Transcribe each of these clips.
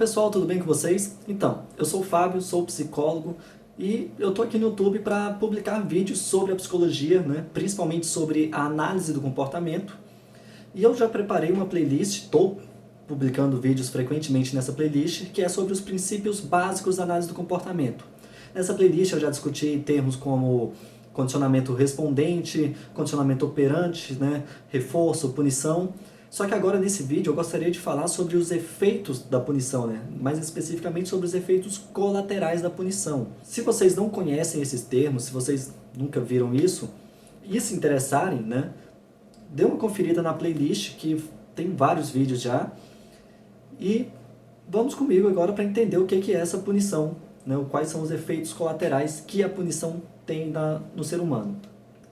pessoal, tudo bem com vocês? Então, eu sou o Fábio, sou psicólogo e eu tô aqui no YouTube para publicar vídeos sobre a psicologia, né? Principalmente sobre a análise do comportamento. E eu já preparei uma playlist, estou publicando vídeos frequentemente nessa playlist, que é sobre os princípios básicos da análise do comportamento. Nessa playlist eu já discuti termos como condicionamento respondente, condicionamento operante, né? Reforço, punição. Só que agora nesse vídeo eu gostaria de falar sobre os efeitos da punição, né? Mais especificamente sobre os efeitos colaterais da punição. Se vocês não conhecem esses termos, se vocês nunca viram isso, e se interessarem, né? Dê uma conferida na playlist, que tem vários vídeos já, e vamos comigo agora para entender o que é essa punição, né? Quais são os efeitos colaterais que a punição tem no ser humano.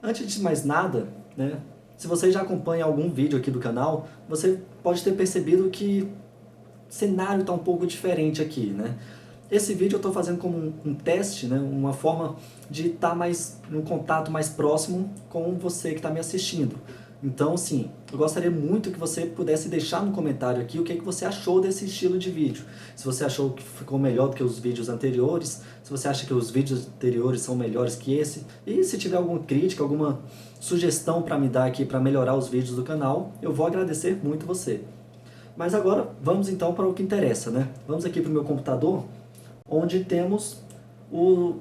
Antes de mais nada, né? Se você já acompanha algum vídeo aqui do canal, você pode ter percebido que o cenário está um pouco diferente aqui, né? Esse vídeo eu estou fazendo como um teste, né? Uma forma de estar num contato mais próximo com você que está me assistindo. Então, sim, eu gostaria muito que você pudesse deixar no comentário aqui o que você achou desse estilo de vídeo. Se você achou que ficou melhor do que os vídeos anteriores, se você acha que os vídeos anteriores são melhores que esse, e se tiver alguma crítica, alguma sugestão para me dar aqui para melhorar os vídeos do canal, eu vou agradecer muito você. Mas agora vamos então para o que interessa, né? Vamos aqui para o meu computador, onde temos um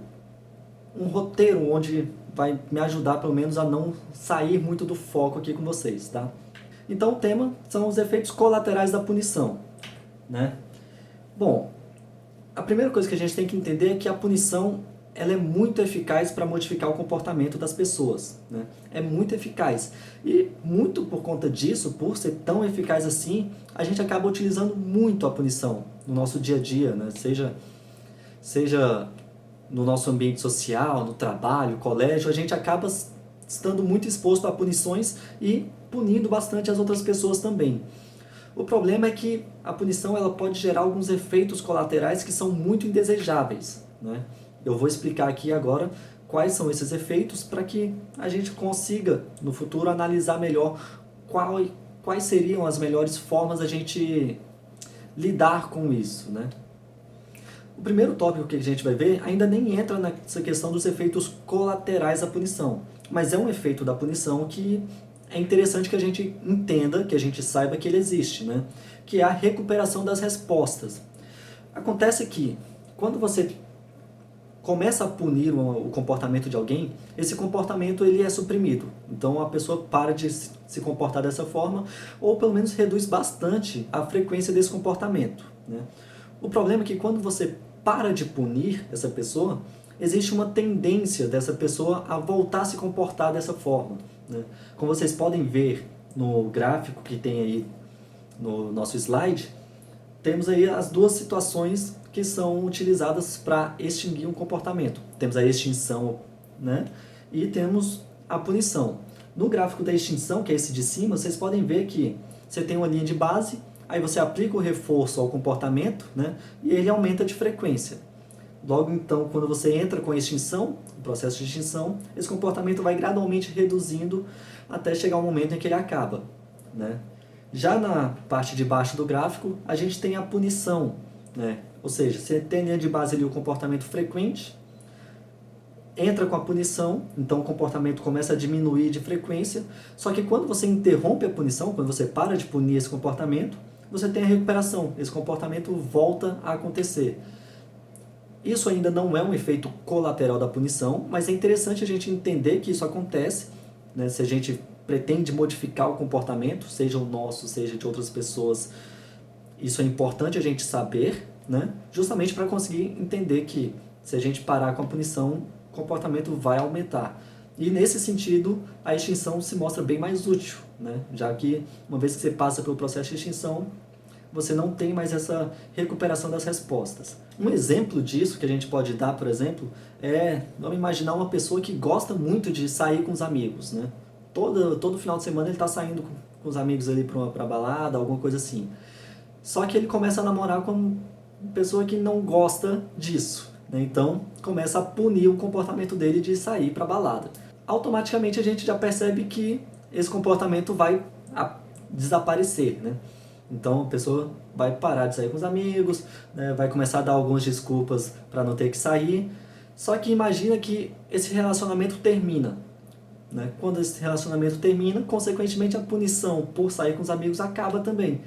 roteiro onde vai me ajudar pelo menos a não sair muito do foco aqui com vocês, tá? Então o tema são os efeitos colaterais da punição, né? Bom, a primeira coisa que a gente tem que entender é que a punição ela é muito eficaz para modificar o comportamento das pessoas, né? É muito eficaz. E muito por conta disso, por ser tão eficaz assim, a gente acaba utilizando muito a punição no nosso dia a dia, né? Seja no nosso ambiente social, no trabalho, colégio, a gente acaba estando muito exposto a punições e punindo bastante as outras pessoas também. O problema é que a punição ela pode gerar alguns efeitos colaterais que são muito indesejáveis, né? Eu vou explicar aqui agora quais são esses efeitos para que a gente consiga, no futuro, analisar melhor quais seriam as melhores formas da gente lidar com isso, né? O primeiro tópico que a gente vai ver ainda nem entra nessa questão dos efeitos colaterais da punição, mas é um efeito da punição que é interessante que a gente entenda, que a gente saiba que ele existe, né? Que é a recuperação das respostas. Acontece que quando você começa a punir o comportamento de alguém, esse comportamento ele é suprimido. Então a pessoa para de se comportar dessa forma, ou pelo menos reduz bastante a frequência desse comportamento, né? O problema é que quando você para de punir essa pessoa, existe uma tendência dessa pessoa a voltar a se comportar dessa forma, né? Como vocês podem ver no gráfico que tem aí no nosso slide, temos aí as duas situações que são utilizadas para extinguir um comportamento. Temos a extinção, né? E temos a punição. No gráfico da extinção, que é esse de cima, vocês podem ver que você tem uma linha de base, aí você aplica o reforço ao comportamento, né? E ele aumenta de frequência. Logo então, quando você entra com a extinção, o processo de extinção, esse comportamento vai gradualmente reduzindo até chegar um momento em que ele acaba, né? Já na parte de baixo do gráfico, a gente tem a punição, né? Ou seja, você tem a linha de base ali o comportamento frequente, entra com a punição, então o comportamento começa a diminuir de frequência, só que quando você interrompe a punição, quando você para de punir esse comportamento, você tem a recuperação, esse comportamento volta a acontecer. Isso ainda não é um efeito colateral da punição, mas é interessante a gente entender que isso acontece, né? Se a gente pretende modificar o comportamento, seja o nosso, seja de outras pessoas, isso é importante a gente saber, né? Justamente para conseguir entender que se a gente parar com a punição, o comportamento vai aumentar. E nesse sentido, a extinção se mostra bem mais útil, né? Já que uma vez que você passa pelo processo de extinção, você não tem mais essa recuperação das respostas. Um exemplo disso que a gente pode dar, por exemplo, vamos imaginar uma pessoa que gosta muito de sair com os amigos, né? Todo final de semana ele está saindo com os amigos ali para balada, alguma coisa assim. Só que ele começa a namorar com uma pessoa que não gosta disso, né? Então começa a punir o comportamento dele de sair para balada. Automaticamente a gente já percebe que esse comportamento vai desaparecer, né? Então a pessoa vai parar de sair com os amigos, né, vai começar a dar algumas desculpas para não ter que sair. Só que imagina que esse relacionamento termina, né? Quando esse relacionamento termina, consequentemente a punição por sair com os amigos acaba também.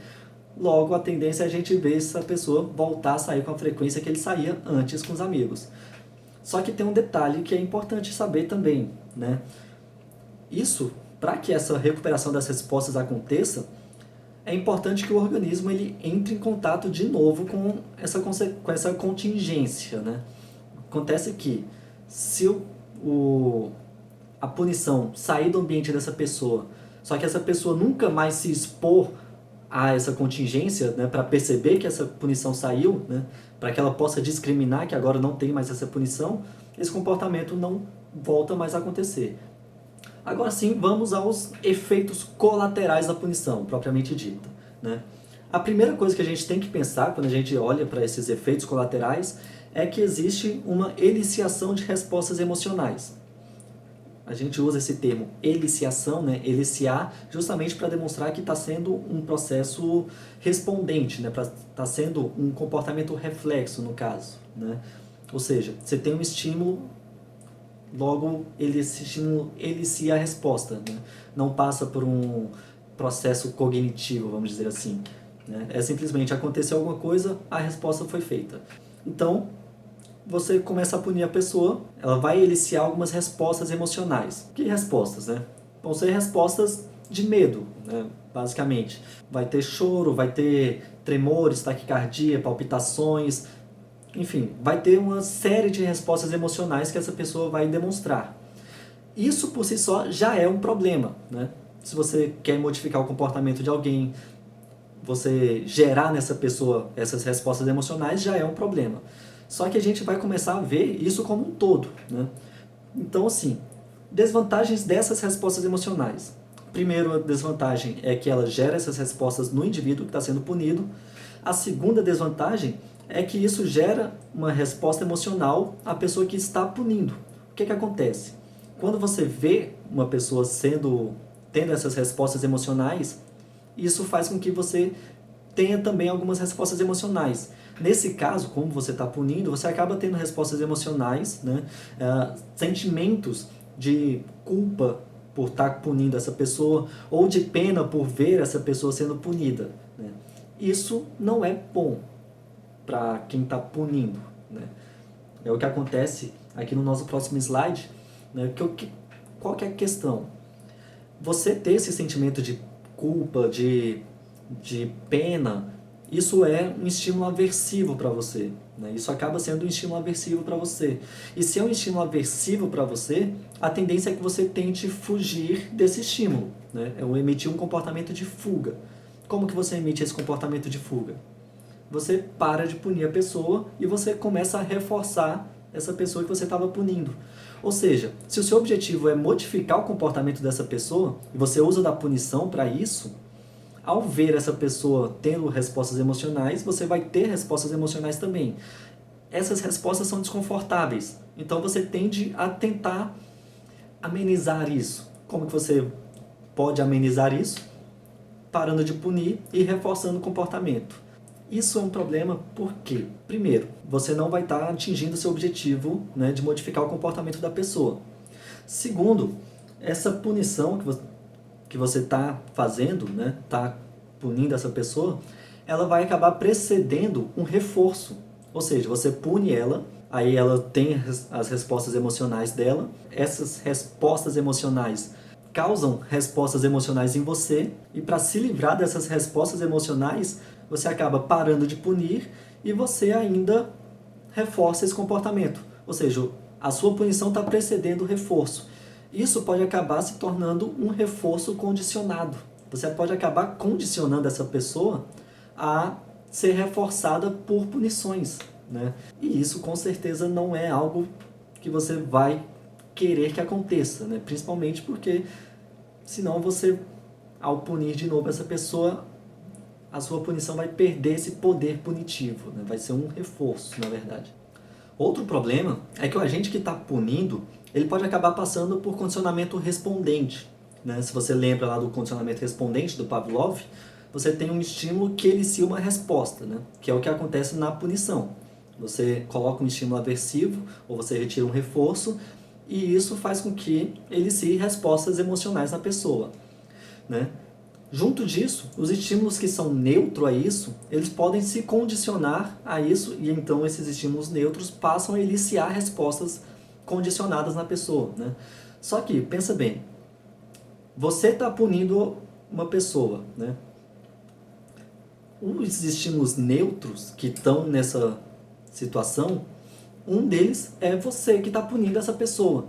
Logo, a tendência é a gente ver essa pessoa voltar a sair com a frequência que ele saía antes com os amigos. Só que tem um detalhe que é importante saber também, né? Isso, para que essa recuperação das respostas aconteça, é importante que o organismo ele entre em contato de novo com essa contingência, né? Acontece que se a punição sair do ambiente dessa pessoa, só que essa pessoa nunca mais se expor a essa contingência, né, para perceber que essa punição saiu, né, para que ela possa discriminar que agora não tem mais essa punição, esse comportamento não volta mais a acontecer. Agora sim, vamos aos efeitos colaterais da punição, propriamente dita, né? A primeira coisa que a gente tem que pensar quando a gente olha para esses efeitos colaterais é que existe uma eliciação de respostas emocionais. A gente usa esse termo eliciação, né? Eliciar, justamente para demonstrar que está sendo um processo respondente, né? Está sendo um comportamento reflexo, no caso, né? Ou seja, você tem um estímulo, logo esse estímulo elicia a resposta, né? Não passa por um processo cognitivo, vamos dizer assim, né? É simplesmente aconteceu alguma coisa, a resposta foi feita. Então, você começa a punir a pessoa, ela vai eliciar algumas respostas emocionais. Que respostas, né? Vão ser respostas de medo, né? Basicamente. Vai ter choro, vai ter tremores, taquicardia, palpitações, enfim, vai ter uma série de respostas emocionais que essa pessoa vai demonstrar. Isso por si só já é um problema, né? Se você quer modificar o comportamento de alguém, você gerar nessa pessoa essas respostas emocionais já é um problema. Só que a gente vai começar a ver isso como um todo, né? Então, assim, desvantagens dessas respostas emocionais. Primeiro, a desvantagem é que ela gera essas respostas no indivíduo que está sendo punido. A segunda desvantagem é que isso gera uma resposta emocional à pessoa que está punindo. O que acontece? Quando você vê uma pessoa tendo essas respostas emocionais, isso faz com que você tenha também algumas respostas emocionais. Nesse caso, como você está punindo, você acaba tendo respostas emocionais, né? Sentimentos de culpa por estar punindo essa pessoa, ou de pena por ver essa pessoa sendo punida, né? Isso não é bom para quem está punindo, né? É o que acontece aqui no nosso próximo slide, né? Qual que é a questão? Você ter esse sentimento de culpa, de pena, isso é um estímulo aversivo para você, né? Isso acaba sendo um estímulo aversivo para você. E se é um estímulo aversivo para você, a tendência é que você tente fugir desse estímulo, né? É emitir um comportamento de fuga. Como que você emite esse comportamento de fuga? Você para de punir a pessoa e você começa a reforçar essa pessoa que você estava punindo. Ou seja, se o seu objetivo é modificar o comportamento dessa pessoa, e você usa da punição para isso, ao ver essa pessoa tendo respostas emocionais, você vai ter respostas emocionais também. Essas respostas são desconfortáveis, então você tende a tentar amenizar isso. Como que você pode amenizar isso? Parando de punir e reforçando o comportamento. Isso é um problema porque, primeiro, você não vai estar atingindo seu objetivo, né, de modificar o comportamento da pessoa. Segundo, essa punição que você está fazendo, né, está punindo essa pessoa, ela vai acabar precedendo um reforço. Ou seja, você pune ela, aí ela tem as respostas emocionais dela, essas respostas emocionais causam respostas emocionais em você, e para se livrar dessas respostas emocionais, você acaba parando de punir e você ainda reforça esse comportamento. Ou seja, a sua punição está precedendo o reforço. Isso pode acabar se tornando um reforço condicionado. Você pode acabar condicionando essa pessoa a ser reforçada por punições, né? E isso com certeza não é algo que você vai querer que aconteça, né? Principalmente porque senão você, ao punir de novo essa pessoa, a sua punição vai perder esse poder punitivo, né? Vai ser um reforço, na verdade. Outro problema é que o agente que está punindo, ele pode acabar passando por condicionamento respondente, né? Se você lembra lá do condicionamento respondente do Pavlov, você tem um estímulo que elicia uma resposta, né? Que é o que acontece na punição. Você coloca um estímulo aversivo ou você retira um reforço e isso faz com que elicie respostas emocionais na pessoa, né? Junto disso, os estímulos que são neutros a isso, eles podem se condicionar a isso e então esses estímulos neutros passam a eliciar respostas condicionadas na pessoa, né? Só que, pensa bem, você está punindo uma pessoa, né? Os estímulos neutros que estão nessa situação, um deles é você que está punindo essa pessoa.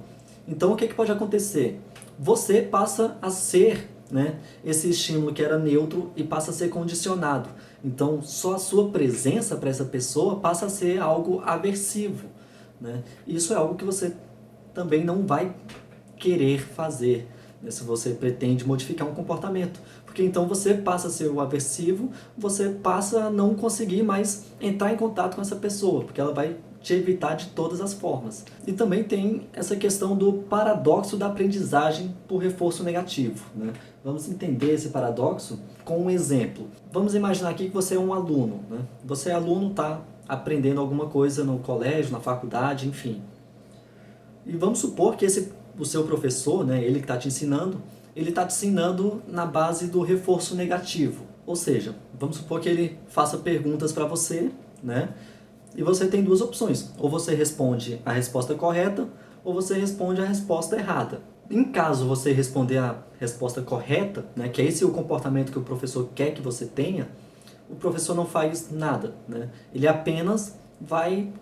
Então, o que pode acontecer? Você passa a ser, né, esse estímulo que era neutro e passa a ser condicionado. Então, só a sua presença para essa pessoa passa a ser algo aversivo, né? Isso é algo que você também não vai querer fazer, né, se você pretende modificar um comportamento. Porque então você passa a ser o aversivo, você passa a não conseguir mais entrar em contato com essa pessoa, porque ela vai te evitar de todas as formas. E também tem essa questão do paradoxo da aprendizagem por reforço negativo, né? Vamos entender esse paradoxo com um exemplo. Vamos imaginar aqui que você é um aluno, né? Você é aluno, está aprendendo alguma coisa no colégio, na faculdade, enfim. E vamos supor que o seu professor, né, ele que está te ensinando, ele está te ensinando na base do reforço negativo. Ou seja, vamos supor que ele faça perguntas para você, né? E você tem duas opções. Ou você responde a resposta correta, ou você responde a resposta errada. Em caso você responder a resposta correta, né, que é esse o comportamento que o professor quer que você tenha, o professor não faz nada, né? Ele apenas vai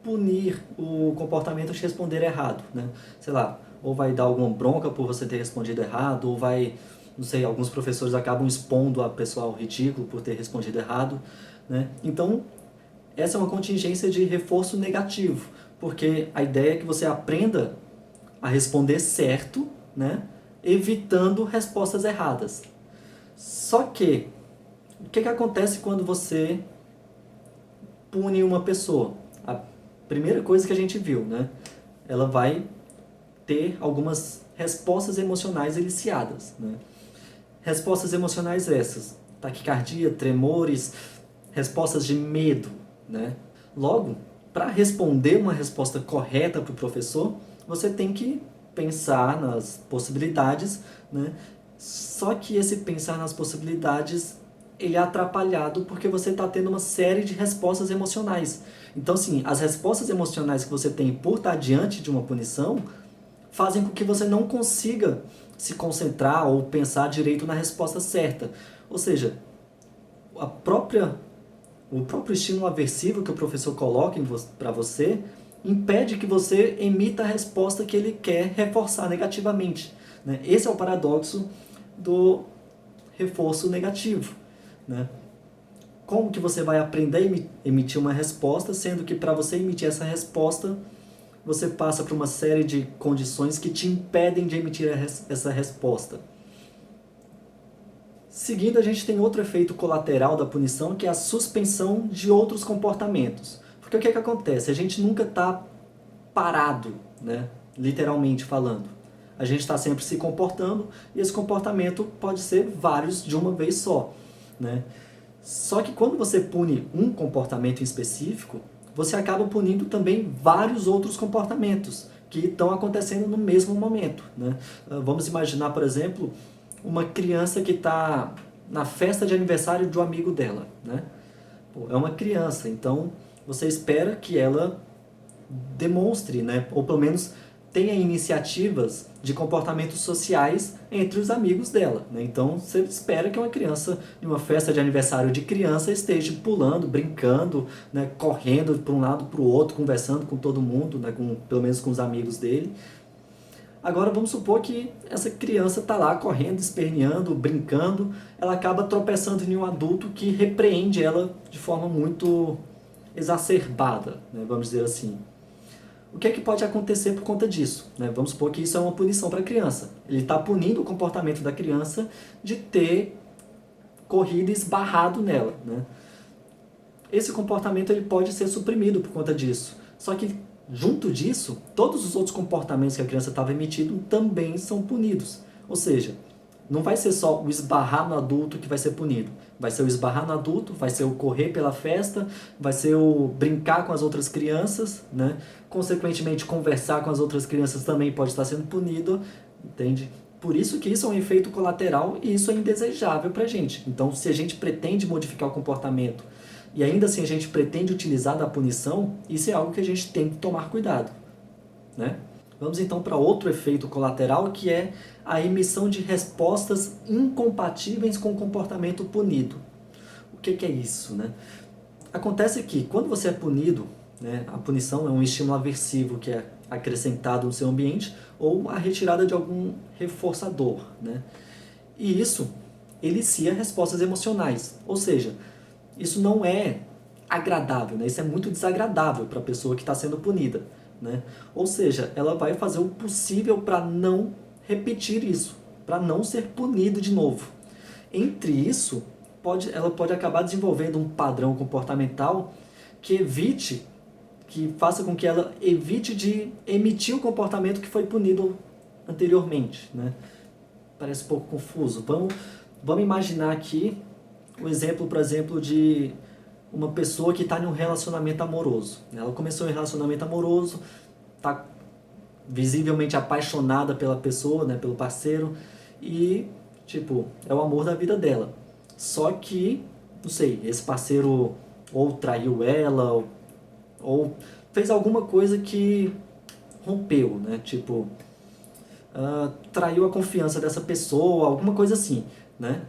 punir o comportamento de responder errado, né? Sei lá, ou vai dar alguma bronca por você ter respondido errado, ou vai, não sei, alguns professores acabam expondo a pessoa ao ridículo por ter respondido errado, né? Então, essa é uma contingência de reforço negativo, porque a ideia é que você aprenda a responder certo, né? Evitando respostas erradas. Só que, o que acontece quando você pune uma pessoa? A primeira coisa que a gente viu, né? Ela vai ter algumas respostas emocionais eliciadas, né? Respostas emocionais essas: taquicardia, tremores, respostas de medo, né? Logo, para responder uma resposta correta para o professor, você tem que pensar nas possibilidades, né? Só que esse pensar nas possibilidades, ele é atrapalhado porque você está tendo uma série de respostas emocionais. Então, assim, as respostas emocionais que você tem por estar diante de uma punição fazem com que você não consiga se concentrar ou pensar direito na resposta certa. Ou seja, o próprio estímulo aversivo que o professor coloca para você impede que você emita a resposta que ele quer reforçar negativamente, né? Esse é o paradoxo do reforço negativo, né? Como que você vai aprender a emitir uma resposta, sendo que para você emitir essa resposta, você passa por uma série de condições que te impedem de emitir essa resposta. Seguindo, a gente tem outro efeito colateral da punição, que é a suspensão de outros comportamentos. Porque o que acontece? A gente nunca está parado, né? Literalmente falando. A gente está sempre se comportando e esse comportamento pode ser vários de uma vez só, né? Só que quando você pune um comportamento em específico, você acaba punindo também vários outros comportamentos que estão acontecendo no mesmo momento, né? Vamos imaginar, por exemplo, uma criança que está na festa de aniversário de um amigo dela, né? Pô, é uma criança, então você espera que ela demonstre, né? Ou pelo menos tenha iniciativas de comportamentos sociais entre os amigos dela, né? Então você espera que uma criança, em uma festa de aniversário de criança, esteja pulando, brincando, né? Correndo para um lado para o outro, conversando com todo mundo, né? Pelo menos com os amigos dele. Agora vamos supor que essa criança está lá correndo, esperneando, brincando, ela acaba tropeçando em um adulto que repreende ela de forma muito exacerbada, né? Vamos dizer assim. O que é que pode acontecer por conta disso, né? Vamos supor que isso é uma punição para a criança. Ele está punindo o comportamento da criança de ter corrido e esbarrado nela, né? Esse comportamento ele pode ser suprimido por conta disso. Só que, junto disso, todos os outros comportamentos que a criança estava emitindo também são punidos. Ou seja, Não vai ser só o esbarrar no adulto que vai ser punido. Vai ser o esbarrar no adulto, vai ser o correr pela festa, vai ser o brincar com as outras crianças, né? Consequentemente, conversar com as outras crianças também pode estar sendo punido, entende? Por isso que isso é um efeito colateral e isso é indesejável pra gente. Então, se a gente pretende modificar o comportamento e ainda assim a gente pretende utilizar da punição, isso é algo que a gente tem que tomar cuidado, né? Vamos então para outro efeito colateral, que é a emissão de respostas incompatíveis com o comportamento punido. O que é isso, né? Acontece que quando você é punido, né, a punição é um estímulo aversivo que é acrescentado no seu ambiente ou a retirada de algum reforçador, né? E isso elicia respostas emocionais, ou seja, isso não é agradável, né? Isso é muito desagradável para a pessoa que está sendo punida, né? Ou seja, ela vai fazer o possível para não repetir isso, para não ser punido de novo. Entre isso, ela pode acabar desenvolvendo um padrão comportamental que faça com que ela evite de emitir o comportamento que foi punido anteriormente, né? Parece um pouco confuso. Vamos imaginar aqui o exemplo, por exemplo, de uma pessoa que está em um relacionamento amoroso. Ela começou um relacionamento amoroso, está visivelmente apaixonada pela pessoa, né, pelo parceiro, e, tipo, é o amor da vida dela. Só que, não sei, esse parceiro ou traiu ela, ou fez alguma coisa que rompeu, né, tipo, traiu a confiança dessa pessoa, alguma coisa assim, né.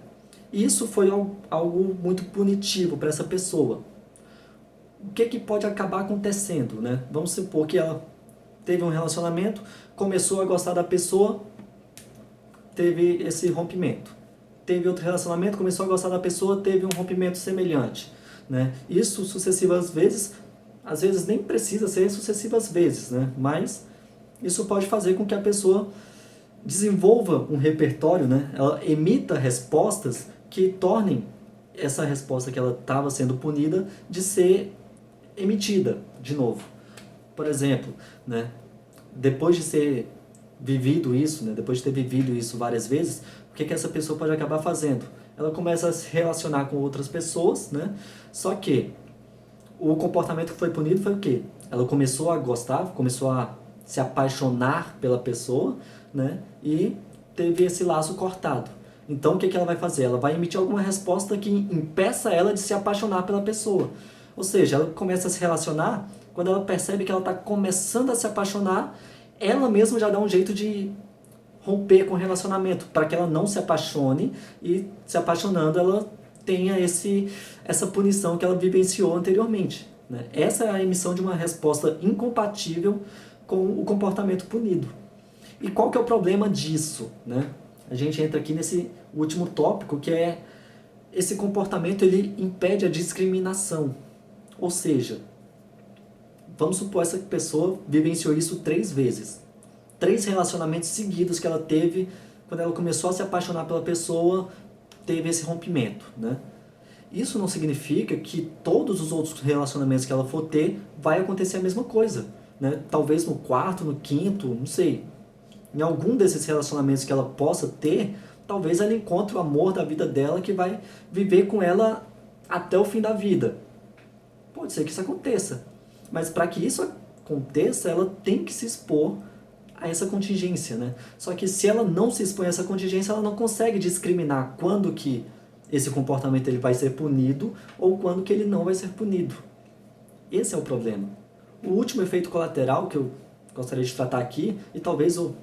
Isso foi algo muito punitivo para essa pessoa. O que pode acabar acontecendo, né? Vamos supor que ela teve um relacionamento, começou a gostar da pessoa, teve esse rompimento. Teve outro relacionamento, começou a gostar da pessoa, teve um rompimento semelhante, né? Isso sucessivas vezes, às vezes nem precisa ser sucessivas vezes, né? Mas isso pode fazer com que a pessoa desenvolva um repertório, né? Ela emita respostas que tornem essa resposta que ela estava sendo punida de ser emitida de novo. Por exemplo, né, depois de ser vivido isso, né, depois de ter vivido isso várias vezes, o que essa pessoa pode acabar fazendo? Ela começa a se relacionar com outras pessoas, né, só que o comportamento que foi punido foi o quê? Ela começou a gostar, começou a se apaixonar pela pessoa, né, e teve esse laço cortado. Então o que ela vai fazer? Ela vai emitir alguma resposta que impeça ela de se apaixonar pela pessoa. Ou seja, ela começa a se relacionar, quando ela percebe que ela está começando a se apaixonar, ela mesma já dá um jeito de romper com o relacionamento, para que ela não se apaixone e, se apaixonando, ela tenha essa punição que ela vivenciou anteriormente, né? Essa é a emissão de uma resposta incompatível com o comportamento punido. E qual que é o problema disso, né? A gente entra aqui nesse último tópico, que é esse comportamento ele impede a discriminação. Ou seja, vamos supor essa pessoa vivenciou isso 3 vezes. 3 relacionamentos seguidos que ela teve, quando ela começou a se apaixonar pela pessoa, teve esse rompimento, né? Isso não significa que todos os outros relacionamentos que ela for ter, vai acontecer a mesma coisa, né? Talvez no quarto, no quinto, não sei. Em algum desses relacionamentos que ela possa ter, talvez ela encontre o amor da vida dela que vai viver com ela até o fim da vida. Pode ser que isso aconteça. Mas para que isso aconteça, ela tem que se expor a essa contingência, né? Só que se ela não se expõe a essa contingência, ela não consegue discriminar quando que esse comportamento ele vai ser punido ou quando que ele não vai ser punido. Esse é o problema. O último efeito colateral que eu gostaria de tratar aqui, e talvez o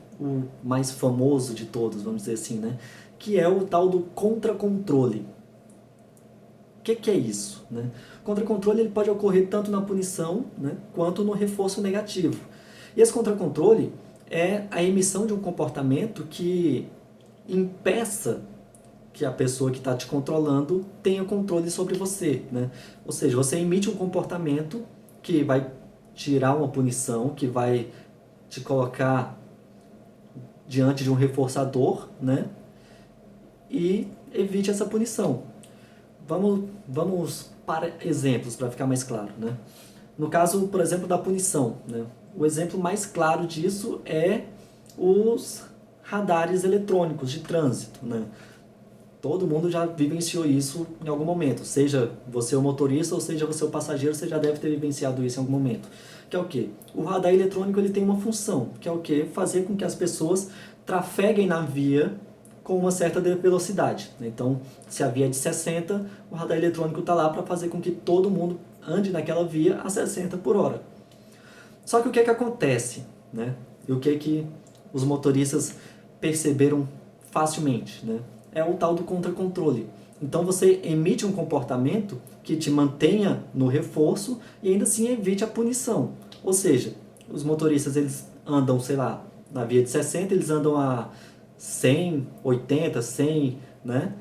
mais famoso de todos, vamos dizer assim, né? Que é o tal do contra-controle. O que é isso, né? Contra-controle ele pode ocorrer tanto na punição, né, quanto no reforço negativo. E esse contra-controle é a emissão de um comportamento que impeça que a pessoa que está te controlando tenha controle sobre você, né? Ou seja, você emite um comportamento que vai tirar uma punição, que vai te colocar diante de um reforçador, né? E evite essa punição. Vamos para exemplos para ficar mais claro, né? No caso, por exemplo, da punição, né? O exemplo mais claro disso é os radares eletrônicos de trânsito, né? Todo mundo já vivenciou isso em algum momento, seja você o motorista ou seja você o passageiro, você já deve ter vivenciado isso em algum momento. Que é o quê? O radar eletrônico ele tem uma função, que é o quê? Fazer com que as pessoas trafeguem na via com uma certa velocidade. Então, se a via é de 60, o radar eletrônico está lá para fazer com que todo mundo ande naquela via a 60 por hora. Só que o que é que acontece, né? E o que é que os motoristas perceberam facilmente, né? É o tal do contra-controle. Então você emite um comportamento que te mantenha no reforço e ainda assim evite a punição. Ou seja, os motoristas eles andam, sei lá, na via de 60, eles andam a 100, 80, 100, né?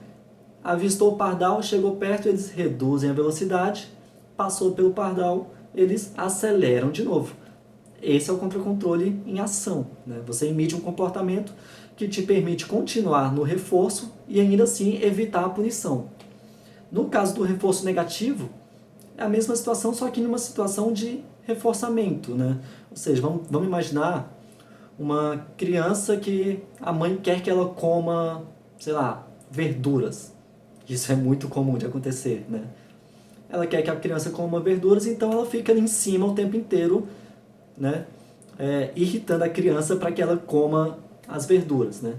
Avistou o pardal, chegou perto, eles reduzem a velocidade, passou pelo pardal, eles aceleram de novo. Esse é o contra-controle em ação, né? Você emite um comportamento que te permite continuar no reforço e ainda assim evitar a punição. No caso do reforço negativo, é a mesma situação, só que numa situação de reforçamento, né? Ou seja, vamos imaginar uma criança que a mãe quer que ela coma, sei lá, verduras. Isso é muito comum de acontecer, né? Ela quer que a criança coma verduras, então ela fica ali em cima o tempo inteiro, né? Irritando a criança para que ela coma as verduras, né?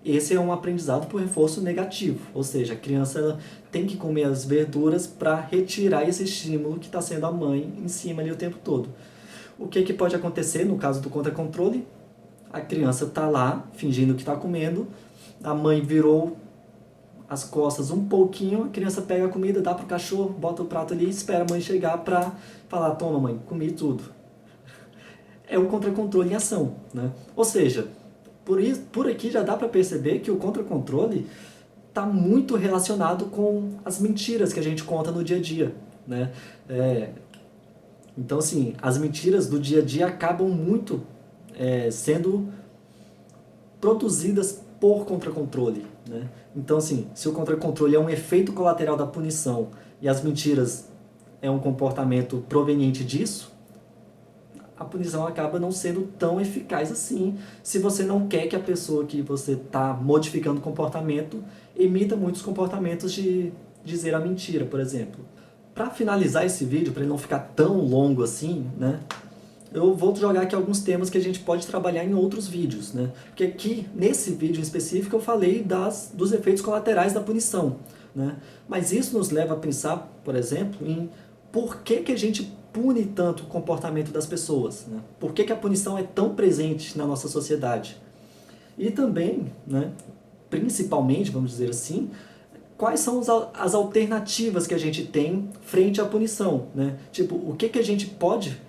Esse é um aprendizado por reforço negativo, ou seja, a criança ela tem que comer as verduras para retirar esse estímulo que está sendo a mãe em cima ali o tempo todo. O que pode acontecer no caso do contra-controle? A criança está lá, fingindo que está comendo, a mãe virou as costas um pouquinho, a criança pega a comida, dá pro cachorro, bota o prato ali e espera a mãe chegar para falar, toma mãe, comi tudo. É o contra-controle em ação, né? Ou seja, por aqui já dá para perceber que o contra-controle está muito relacionado com as mentiras que a gente conta no dia a dia, né? Então, assim, as mentiras do dia a dia acabam muito sendo produzidas por contra-controle, né? Então, assim, se o contra-controle é um efeito colateral da punição e as mentiras é um comportamento proveniente disso, a punição acaba não sendo tão eficaz assim se você não quer que a pessoa que você está modificando o comportamento emita muitos comportamentos de dizer a mentira, por exemplo. Para finalizar esse vídeo, para ele não ficar tão longo assim, né, eu vou jogar aqui alguns temas que a gente pode trabalhar em outros vídeos, né? Porque aqui, nesse vídeo em específico, eu falei dos efeitos colaterais da punição, né? Mas isso nos leva a pensar, por exemplo, em por que a gente pune tanto o comportamento das pessoas, né? Por que a punição é tão presente na nossa sociedade? E também, né, principalmente, vamos dizer assim, quais são as alternativas que a gente tem frente à punição, né? Tipo, o que a gente pode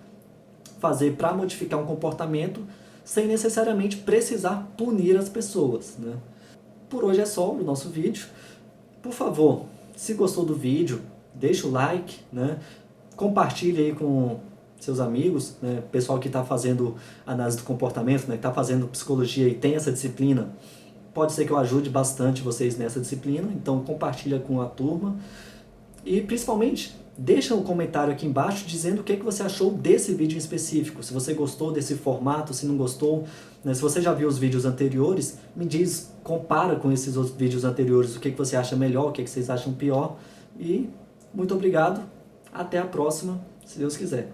fazer para modificar um comportamento sem necessariamente precisar punir as pessoas, né? Por hoje é só o nosso vídeo. Por favor, se gostou do vídeo, deixa o like, né? Compartilhe aí com seus amigos, né? Pessoal que está fazendo análise do comportamento, né? Que está fazendo psicologia e tem essa disciplina, pode ser que eu ajude bastante vocês nessa disciplina, então compartilha com a turma. E principalmente, deixa um comentário aqui embaixo dizendo o que você achou desse vídeo em específico. Se você gostou desse formato, se não gostou, né? Se você já viu os vídeos anteriores, me diz, compara com esses outros vídeos anteriores, o que você acha melhor, o que vocês acham pior. E muito obrigado, até a próxima, se Deus quiser.